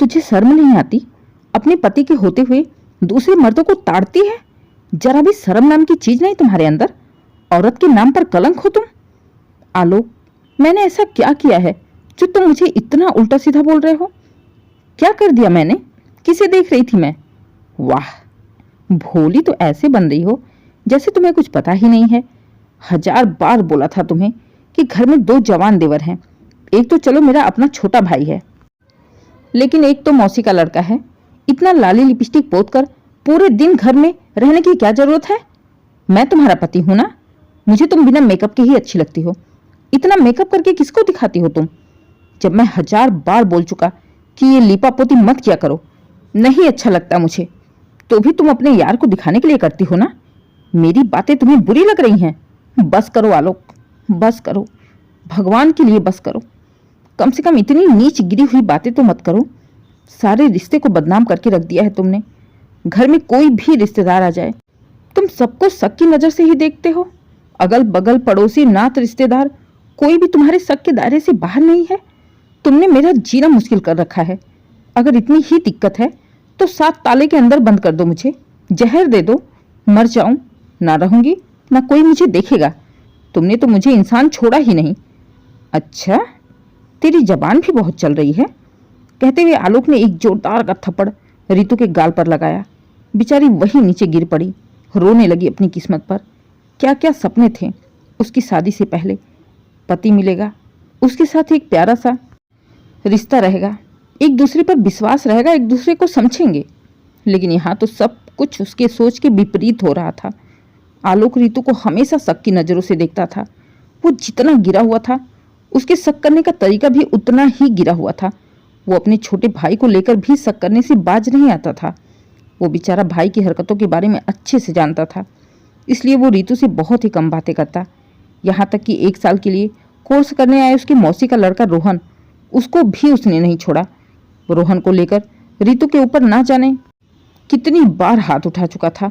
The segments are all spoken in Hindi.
तुझे शर्म नहीं आती? अपने पति के होते हुए दूसरे मर्दों को ताड़ती है। जरा भी शर्म नाम की चीज नहीं तुम्हारे अंदर। औरत के नाम पर कलंक हो तुम। आलोक, मैंने ऐसा क्या किया है जो तुम मुझे इतना उल्टा सीधा बोल रहे हो? क्या कर दिया मैंने? किसे देख रही थी मैं? वाह, भोली तो ऐसे बन रही हो जैसे तुम्हें कुछ पता ही नहीं है। 1000 बार बोला था तुम्हें कि घर में 2 जवान देवर हैं। एक तो चलो मेरा अपना छोटा भाई है, लेकिन एक तो मौसी का लड़का है। इतना लाली लिपस्टिक पोत कर पूरे दिन घर में रहने की क्या जरूरत है? मैं तुम्हारा पति हूं ना। मुझे तुम बिना मेकअप के ही अच्छी लगती हो। इतना मेकअप करके किसको दिखाती हो तुम? जब मैं 1000 बार बोल चुका कि ये लीपा पोती मत किया करो, नहीं अच्छा लगता मुझे, तो भी तुम अपने यार को दिखाने के लिए करती हो ना। मेरी बातें तुम्हें बुरी लग रही हैं? बस करो आलोक, बस करो, भगवान के लिए बस करो। कम से कम इतनी नीच गिरी हुई बातें तो मत करो। सारे रिश्ते को बदनाम करके रख दिया है तुमने। घर में कोई भी रिश्तेदार आ जाए, तुम सबको शक की नजर से ही देखते हो। अगल बगल पड़ोसी नात रिश्तेदार कोई भी तुम्हारे शक के दायरे से बाहर नहीं है। तुमने मेरा जीना मुश्किल कर रखा है। अगर इतनी ही दिक्कत है तो 7 ताले के अंदर बंद कर दो मुझे। जहर दे दो, मर जाऊं, ना रहूंगी ना कोई मुझे देखेगा। तुमने तो मुझे इंसान छोड़ा ही नहीं। अच्छा, तेरी जबान भी बहुत चल रही है। कहते हुए आलोक ने एक जोरदार का थप्पड़ रितु के गाल पर लगाया। बेचारी वहीं नीचे गिर पड़ी, रोने लगी अपनी किस्मत पर। क्या क्या सपने थे उसकी शादी से पहले। पति मिलेगा, उसके साथ एक प्यारा सा रिश्ता रहेगा, एक दूसरे पर विश्वास रहेगा, एक दूसरे को समझेंगे। लेकिन यहाँ तो सब कुछ उसके सोच के विपरीत हो रहा था। आलोक रितु को हमेशा शक की नज़रों से देखता था। वो जितना गिरा हुआ था, उसके शक करने का तरीका भी उतना ही गिरा हुआ था। वो अपने छोटे भाई को लेकर भी शक करने से बाज नहीं आता था। वो बेचारा भाई की हरकतों के बारे में अच्छे से जानता था, इसलिए वो रितु से बहुत ही कम बातें करता। यहाँ तक कि 1 साल के लिए कोर्स करने आए उसकी मौसी का लड़का रोहन, उसको भी उसने नहीं छोड़ा। रोहन को लेकर रितु के ऊपर ना जाने कितनी बार हाथ उठा चुका था।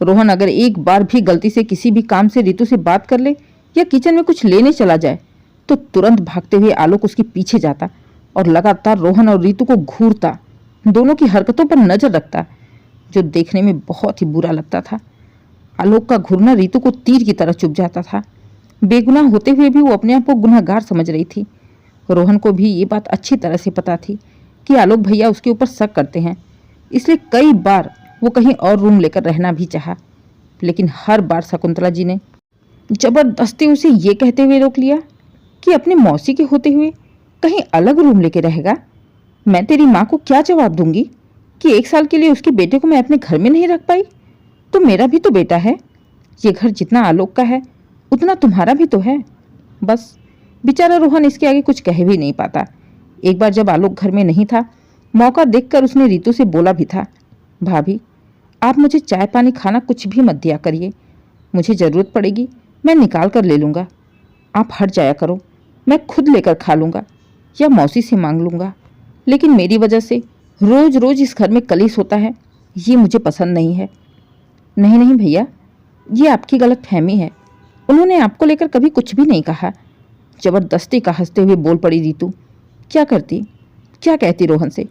रोहन अगर एक बार भी गलती से किसी भी काम से रितु से बात कर ले या किचन में कुछ लेने चला जाए तो तुरंत भागते हुए आलोक उसके पीछे जाता और लगातार रोहन और रितु को घूरता, दोनों की हरकतों पर नजर रखता, जो देखने में बहुत ही बुरा लगता था। आलोक का घूरना रितु को तीर की तरह चुभ जाता था। बेगुनाह होते हुए भी वो अपने आप को गुनहगार समझ रही थी। रोहन को भी ये बात अच्छी तरह से पता थी कि आलोक भैया उसके ऊपर शक करते हैं, इसलिए कई बार वो कहीं और रूम लेकर रहना भी चाहा। लेकिन हर बार शकुंतला जी ने जबरदस्ती उसे ये कहते हुए रोक लिया कि अपने मौसी के होते हुए कहीं अलग रूम लेके रहेगा। मैं तेरी माँ को क्या जवाब दूंगी कि 1 साल के लिए उसके बेटे को मैं अपने घर में नहीं रख पाई? तो मेरा भी तो बेटा है। ये घर जितना आलोक का है उतना तुम्हारा भी तो है। बस बेचारा रोहन इसके आगे कुछ कह भी नहीं पाता। एक बार जब आलोक घर में नहीं था, मौका देखकर उसने रितु से बोला भी था, भाभी आप मुझे चाय पानी खाना कुछ भी मत दिया करिए, मुझे ज़रूरत पड़ेगी मैं निकाल कर ले लूँगा। आप हट जाया करो, मैं खुद लेकर खा लूँगा या मौसी से मांग लूँगा। लेकिन मेरी वजह से रोज़ रोज़ इस घर में कलेश होता है, ये मुझे पसंद नहीं है। नहीं नहीं भैया, ये आपकी गलत फहमी है। उन्होंने आपको लेकर कभी कुछ भी नहीं कहा। जबरदस्ती का हंसते हुए बोल पड़ी रितु। क्या करती, क्या कहती रोहन से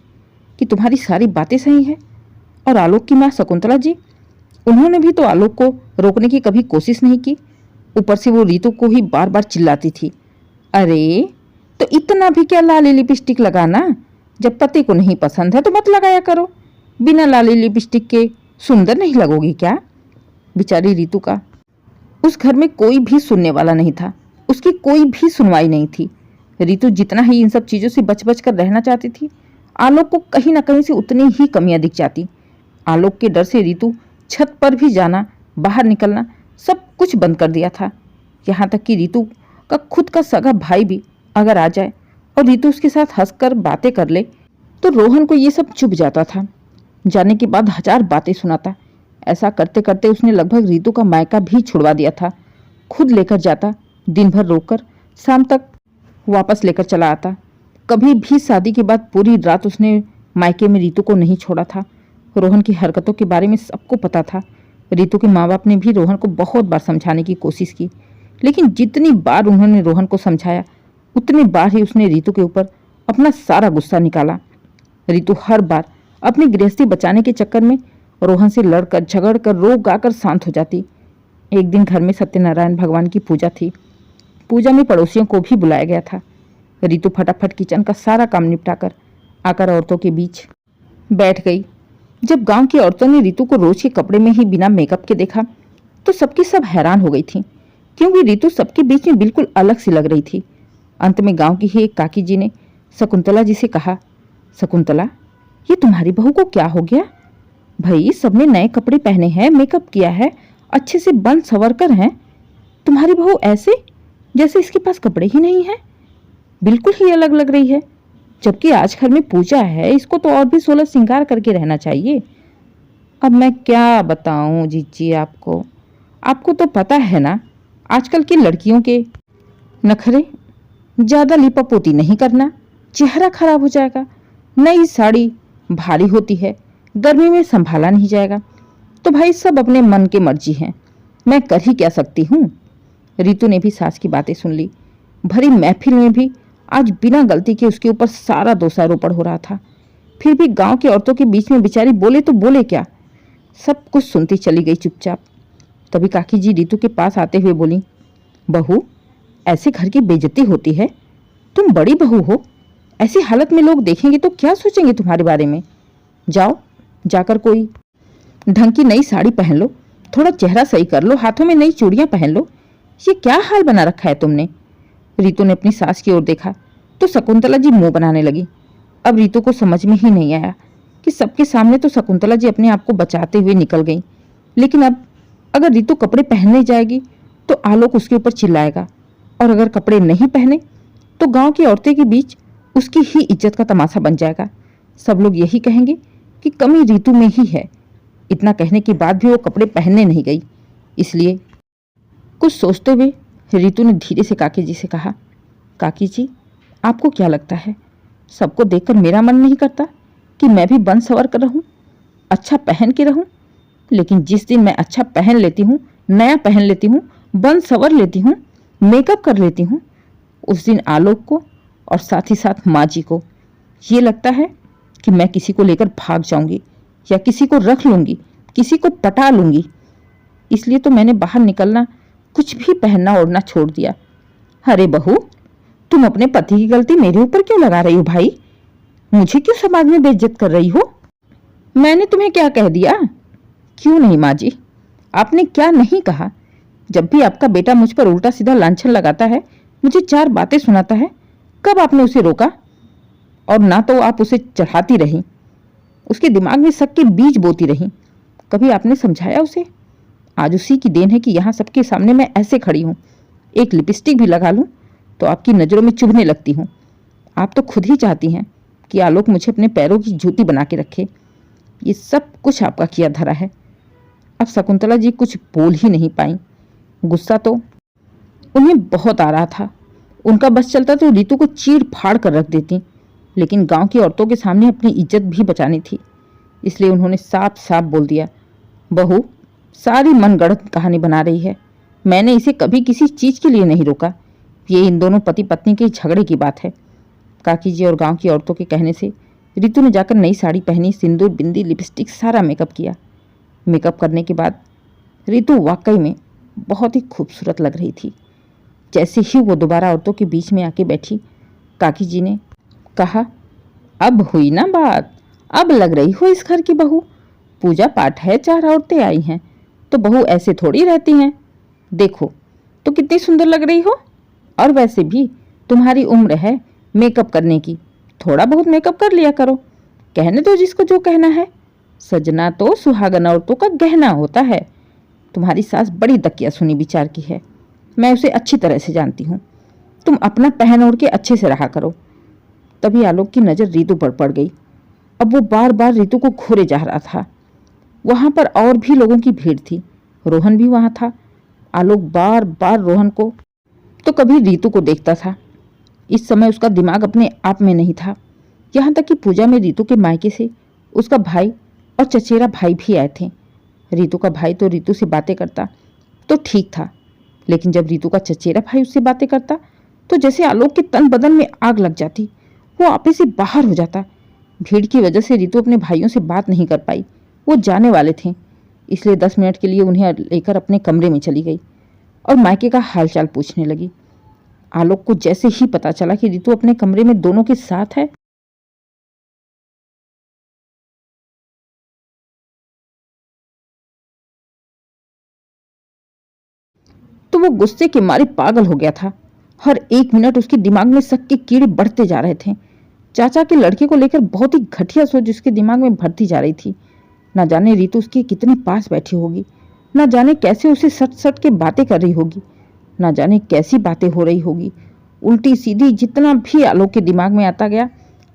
कि तुम्हारी सारी बातें सही है? और आलोक की माँ शकुंतला जी, उन्होंने भी तो आलोक को रोकने की कभी कोशिश नहीं की। ऊपर से वो रितु को ही बार बार चिल्लाती थी, अरे तो इतना भी क्या लाली लिपस्टिक लगाना? जब पति को नहीं पसंद है तो मत लगाया करो। बिना लाली लिपस्टिक के सुंदर नहीं लगोगी क्या? बेचारी रितु का उस घर में कोई भी सुनने वाला नहीं था, उसकी कोई भी सुनवाई नहीं थी। रितु जितना ही इन सब चीज़ों से बच बच कर रहना चाहती थी, आलोक को कहीं ना कहीं से उतनी ही कमियां दिख जाती। आलोक के डर से रितु छत पर भी जाना, बाहर निकलना सब कुछ बंद कर दिया था। यहाँ तक कि रितु का खुद का सगा भाई भी अगर आ जाए और रितु उसके साथ हंसकर बातें कर ले तो रोहन को ये सब चुभ जाता था। जाने के बाद 1000 बातें सुनाता। ऐसा करते करते उसने लगभग रितु का मायका भी छुड़वा दिया था। खुद लेकर जाता, दिन भर रोककर शाम तक वापस लेकर चला आता। कभी भी शादी के बाद पूरी रात उसने मायके में रितु को नहीं छोड़ा था। रोहन की हरकतों के बारे में सबको पता था। रितु के माँ बाप ने भी रोहन को बहुत बार समझाने की कोशिश की, लेकिन जितनी बार उन्होंने रोहन को समझाया उतनी बार ही उसने रितु के ऊपर अपना सारा गुस्सा निकाला। रितु हर बार अपनी गृहस्थी बचाने के चक्कर में रोहन से लड़कर झगड़कर रो गाकर शांत हो जाती। एक दिन घर में सत्यनारायण भगवान की पूजा थी। पूजा में पड़ोसियों को भी बुलाया गया था। रितु फटाफट किचन का सारा काम निपटाकर आकर औरतों के बीच बैठ गई। जब गांव की औरतों ने रितु को रोज के कपड़े में ही बिना मेकअप के देखा तो सबकी सब हैरान हो गई थी, क्योंकि रितु सबके बीच में बिल्कुल अलग सी लग रही थी। अंत में गांव की ही एक काकी जी ने शकुंतला जी से कहा, शकुंतला, ये तुम्हारी बहू को क्या हो गया? भाई सबने नए कपड़े पहने हैं, मेकअप किया है, अच्छे से बन संवर कर हैं, तुम्हारी बहू ऐसे जैसे इसके पास कपड़े ही नहीं है, बिल्कुल ही अलग लग रही है। जबकि आज घर में पूजा है, इसको तो और भी 16 श्रृंगार करके रहना चाहिए। अब मैं क्या बताऊं जीजी आपको तो पता है ना आजकल की लड़कियों के नखरे। ज़्यादा लिपापोती नहीं करना, चेहरा खराब हो जाएगा। नई साड़ी भारी होती है, गर्मी में संभाला नहीं जाएगा। तो भाई सब अपने मन के मर्जी हैं, मैं कर ही क्या सकती हूँ। रितु ने भी सास की बातें सुन ली। भरी महफिल में भी आज बिना गलती के उसके ऊपर सारा दोषारोपण हो रहा था। फिर भी गांव की औरतों के बीच में बेचारी बोले तो बोले क्या, सब कुछ सुनती चली गई चुपचाप। तभी काकी जी रितु के पास आते हुए बोली, बहू, ऐसे घर की बेइज्जती होती है। तुम बड़ी बहू हो, ऐसी हालत में लोग देखेंगे तो क्या सोचेंगे तुम्हारे बारे में। जाओ, जाकर कोई ढंग की नई साड़ी पहन लो, थोड़ा चेहरा सही कर लो, हाथों में नई चूड़ियां पहन लो। ये क्या हाल बना रखा है तुमने। रितु ने अपनी सास की ओर देखा तो शकुंतला जी मुंह बनाने लगी। अब रितु को समझ में ही नहीं आया कि सबके सामने तो शकुंतला जी अपने आप को बचाते हुए निकल गई, लेकिन अब अगर रितु कपड़े पहनने जाएगी तो आलोक उसके ऊपर चिल्लाएगा, और अगर कपड़े नहीं पहने तो गांव की औरतें के बीच उसकी ही इज्जत का तमाशा बन जाएगा। सब लोग यही कहेंगे कि कमी रितु में ही है। इतना कहने के बाद भी वो कपड़े पहनने नहीं गई। इसलिए कुछ सोचते हुए रितु ने धीरे से काकी जी से कहा, काकी जी, आपको क्या लगता है, सबको देखकर मेरा मन नहीं करता कि मैं भी बन सवर कर रहूं, अच्छा पहन के रहूं। लेकिन जिस दिन मैं अच्छा पहन लेती हूँ, नया पहन लेती हूँ, बन सवर लेती हूँ, मेकअप कर लेती हूँ, उस दिन आलोक को और साथ ही साथ माँ जी को ये लगता है कि मैं किसी को लेकर भाग जाऊंगी या किसी को रख लूंगी, किसी को पटा लूंगी। इसलिए तो मैंने बाहर निकलना, कुछ भी पहनना ओढ़ना छोड़ दिया। अरे बहू, तुम अपने पति की गलती मेरे ऊपर क्यों लगा रही हो भाई? मुझे क्यों समाज में बेइज्जत कर रही हो? मैंने तुम्हें क्या कह दिया? क्यों नहीं माँ जी, आपने क्या नहीं कहा? जब भी आपका बेटा मुझ पर उल्टा सीधा लांछन लगाता है, मुझे 4 बातें सुनाता है, कब आपने उसे रोका? और ना तो आप उसे चढ़ाती रही, उसके दिमाग में शक के बीज बोती रही। कभी आपने समझाया उसे? आज उसी की देन है कि यहाँ सबके सामने मैं ऐसे खड़ी हूँ। एक लिपस्टिक भी लगा लूँ तो आपकी नज़रों में चुभने लगती हूँ। आप तो खुद ही चाहती हैं कि आलोक मुझे अपने पैरों की जूती बना के रखे। ये सब कुछ आपका किया धरा है। अब शकुंतला जी कुछ बोल ही नहीं पाई। गुस्सा तो उन्हें बहुत आ रहा था। उनका बस चलता तो रितु को चीर फाड़ कर रख देती, लेकिन गांव की औरतों के सामने अपनी इज्जत भी बचानी थी। इसलिए उन्होंने साफ साफ बोल दिया, बहू सारी मनगढ़ंत कहानी बना रही है। मैंने इसे कभी किसी चीज़ के लिए नहीं रोका। ये इन दोनों पति पत्नी के झगड़े की बात है। काकी जी और गांव की औरतों के कहने से रितु ने जाकर नई साड़ी पहनी, सिंदूर, बिंदी, लिपस्टिक, सारा मेकअप किया। मेकअप करने के बाद रितु वाकई में बहुत ही खूबसूरत लग रही थी। जैसे ही वो दोबारा औरतों के बीच में आके बैठी, काकी जी ने कहा, अब हुई ना बात, अब लग रही हो इस घर की बहू। पूजा पाठ है, 4 औरतें आई हैं, तो बहू ऐसे थोड़ी रहती हैं। देखो तो कितनी सुंदर लग रही हो। और वैसे भी तुम्हारी उम्र है मेकअप करने की, थोड़ा बहुत मेकअप कर लिया करो। कहने दो जिसको जो कहना है। सजना तो सुहागन औरतों का गहना होता है। तुम्हारी सास बड़ी दकिया सुनी विचार की है, मैं उसे अच्छी तरह से जानती हूँ। तुम अपना पहन ओढ़ के अच्छे से रहा करो। तभी आलोक की नज़र रितु पर पड़ गई। अब वो बार बार रितु को घूरे जा रहा था। वहाँ पर और भी लोगों की भीड़ थी, रोहन भी वहाँ था। आलोक बार बार रोहन को तो कभी रितु को देखता था। इस समय उसका दिमाग अपने आप में नहीं था। यहाँ तक कि पूजा में रितु के मायके से उसका भाई और चचेरा भाई भी आए थे। रितु का भाई तो रितु से बातें करता तो ठीक था, लेकिन जब रितु का चचेरा भाई उससे बातें करता तो जैसे आलोक के तन बदन में आग लग जाती। वो आपे से बाहर हो जाता। भीड़ की वजह से रितु अपने भाइयों से बात नहीं कर पाई। वो जाने वाले थे, इसलिए 10 मिनट के लिए उन्हें लेकर अपने कमरे में चली गई और मायके का हालचाल पूछने लगी। आलोक को जैसे ही पता चला कि रितु अपने कमरे में दोनों के साथ है, तो वो गुस्से के मारे पागल हो गया था। हर एक मिनट उसके दिमाग में शक के कीड़े बढ़ते जा रहे थे। चाचा के लड़के को लेकर बहुत ही घटिया सोच उसके दिमाग में भरती जा रही थी। ना जाने रितु उसके कितनी पास बैठी होगी, ना जाने कैसे उसे सट सट के बातें कर रही होगी, ना जाने कैसी बातें हो रही होगी। उल्टी सीधी जितना भी आलोक के दिमाग में आता गया,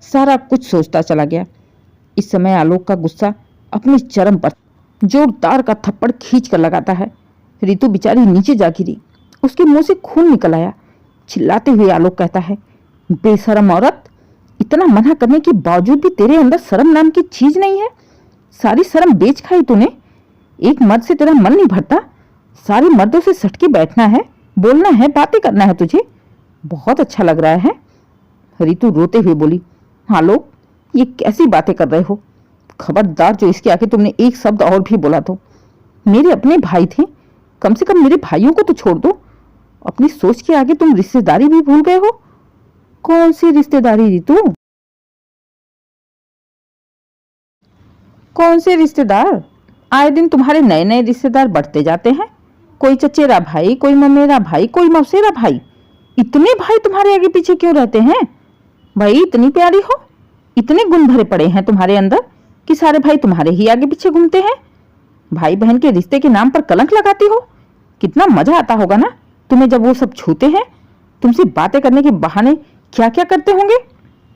सारा कुछ सोचता चला गया। इस समय आलोक का गुस्सा अपनी चरम पर, जोरदार का थप्पड़ खींच कर लगाता है। रितु बेचारी नीचे जा गिरी, उसके मुंह से खून निकल आया। चिल्लाते हुए आलोक कहता है, बेशरम औरत, इतना मना करने के बावजूद भी तेरे अंदर शर्म नाम की चीज नहीं है। सारी शर्म बेच खाई तूने। एक मर्द से तेरा मन नहीं भरता। सारे मर्दों से सटके बैठना है, बोलना है, बातें करना है तुझे। बहुत अच्छा लग रहा है। रितु रोते हुए बोली, आलोक, ये कैसी बातें कर रहे हो? खबरदार जो इसके आगे तुमने एक शब्द और भी बोला तो। मेरे अपने भाई थे, कम से कम मेरे भाइयों को तो छोड़ दो। अपनी सोच के आगे तुम रिश्तेदारी भी भूल गए हो। कौन सी रिश्तेदारी रितु? कौन से रिश्तेदार? आए दिन तुम्हारे नए नए रिश्तेदार बढ़ते जाते हैं। कोई चचेरा भाई, कोई ममेरा भाई, कोई मौसेरा भाई। इतने भाई तुम्हारे आगे पीछे क्यों रहते हैं? भाई इतनी प्यारी हो, इतने गुण भरे पड़े हैं तुम्हारे अंदर कि सारे भाई तुम्हारे ही आगे पीछे घूमते हैं। भाई बहन के रिश्ते के नाम पर कलंक लगाती हो। कितना मजा आता होगा ना तुम्हें जब वो सब छूते हैं। तुमसे बातें करने के बहाने क्या क्या करते होंगे।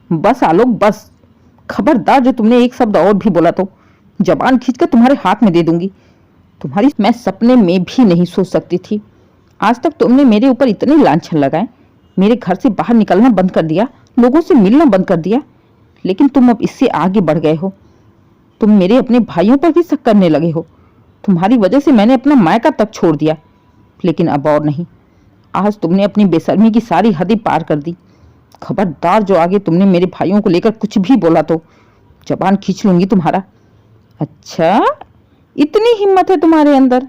बस आलोक, बस। खबरदार जो तुमने एक शब्द और भी बोला तो जबान खींचकर तुम्हारे हाथ में दे दूंगी। तुम्हारी मैं सपने में भी नहीं सोच सकती थी। आज तक तुमने मेरे ऊपर इतने लांछन लगाए, मेरे घर से बाहर निकलना बंद कर दिया, लोगों से मिलना बंद कर दिया, लेकिन तुम अब इससे आगे बढ़ गए हो। तुम मेरे अपने भाइयों पर भी शक करने लगे हो। तुम्हारी वजह से मैंने अपना मायका तक छोड़ दिया, लेकिन अब और नहीं। आज तुमने अपनी बेशर्मी की सारी हदें पार कर दी। खबरदार जो आगे तुमने मेरे भाइयों को लेकर कुछ भी बोला तो जबान खींच लूंगी तुम्हारा। अच्छा, इतनी हिम्मत है तुम्हारे अंदर?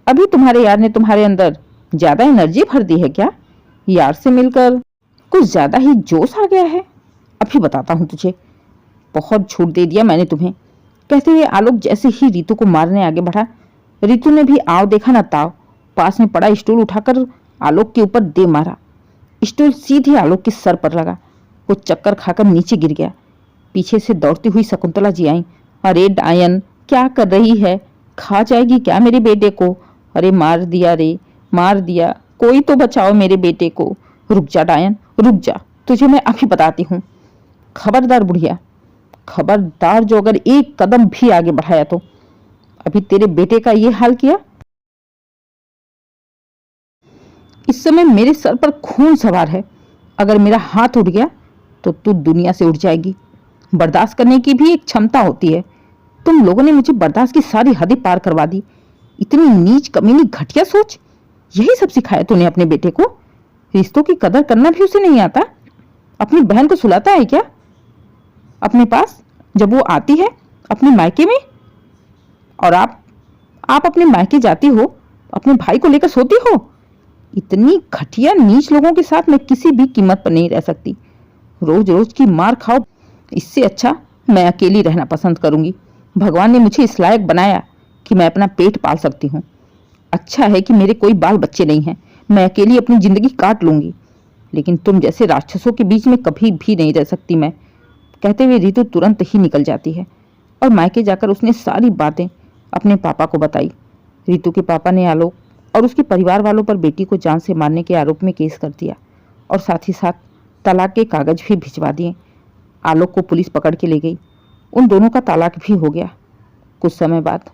अभी तुम्हारे यार ने तुम्हारे अंदर ज्यादा एनर्जी भर दी है क्या? यार से मिलकर कुछ ज्यादा ही जोश आ गया है। अभी बताता हूं तुझे। बहुत झूठ दे दिया मैंने तुम्हें। कहते हुए आलोक जैसे ही रितु को मारने आगे बढ़ा, रितु ने भी आव देखा ना ताव, पास में पड़ा स्टूल उठाकर आलोक के ऊपर दे मारा। स्टूल सीधे आलोक के सर पर लगा। वो चक्कर खाकर नीचे गिर गया। पीछे से दौड़ती हुई शकुंतला जी आई। अरे डायन, क्या कर रही है? खा जाएगी क्या मेरे बेटे को? अरे मार दिया रे, मार दिया। कोई तो बचाओ मेरे बेटे को। रुक जा डायन, रुक जा, तुझे मैं अभी बताती हूँ। खबरदार बुढ़िया, खबरदार जो अगर एक कदम भी आगे बढ़ाया तो अभी तेरे बेटे का ये हाल किया। इस समय मेरे सर पर खून सवार है। अगर मेरा हाथ उठ गया तो तू दुनिया से उठ जाएगी। बर्दाश्त करने की भी एक क्षमता होती है। तुम लोगों ने मुझे बर्दाश्त की सारी हदें पार करवा दी। इतनी नीच, कमीनी, घटिया सोच, यही सब सिखाया तूने अपने बेटे को? रिश्तों की कदर करना भी उसे नहीं आता? अपनी बहन को सुलाता है क्या अपने पास जब वो आती है अपने मायके में? और आप अपने मायके जाती हो, अपने भाई को लेकर सोती हो? इतनी घटिया नीच लोगों के साथ मैं किसी भी कीमत पर नहीं रह सकती। रोज रोज की मार खाओ, इससे अच्छा मैं अकेली रहना पसंद करूंगी। भगवान ने मुझे इस लायक बनाया कि मैं अपना पेट पाल सकती हूँ। अच्छा है कि मेरे कोई बाल बच्चे नहीं हैं। मैं अकेली अपनी जिंदगी काट लूंगी, लेकिन तुम जैसे राक्षसों के बीच में कभी भी नहीं रह सकती मैं। कहते हुए रितु तुरंत ही निकल जाती है और मायके जाकर उसने सारी बातें अपने पापा को बताई। रितु के पापा ने आलोक और उसके परिवार वालों पर बेटी को जान से मारने के आरोप में केस कर दिया और साथ ही साथ तलाक के कागज भी भिजवा दिए। आलोक को पुलिस पकड़ के ले गई। उन दोनों का तलाक भी हो गया। कुछ समय बाद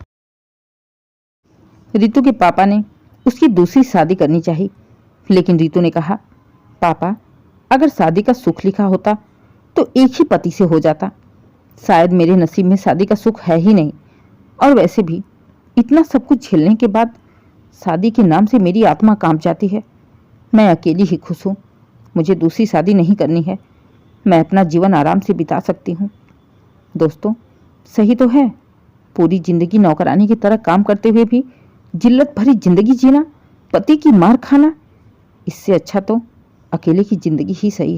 रितु के पापा ने उसकी दूसरी शादी करनी चाहिए, लेकिन रितु ने कहा, पापा, अगर शादी का सुख लिखा होता तो एक ही पति से हो जाता। शायद मेरे नसीब में शादी का सुख है ही नहीं। और वैसे भी इतना सब कुछ झेलने के बाद शादी के नाम से मेरी आत्मा कांप जाती है। मैं अकेली ही खुश हूँ। मुझे दूसरी शादी नहीं करनी है। मैं अपना जीवन आराम से बिता सकती हूँ। दोस्तों, सही तो है, पूरी जिंदगी नौकरानी की तरह काम करते हुए भी जिल्लत भरी जिंदगी जीना, पति की मार खाना, इससे अच्छा तो अकेले की जिंदगी ही सही है।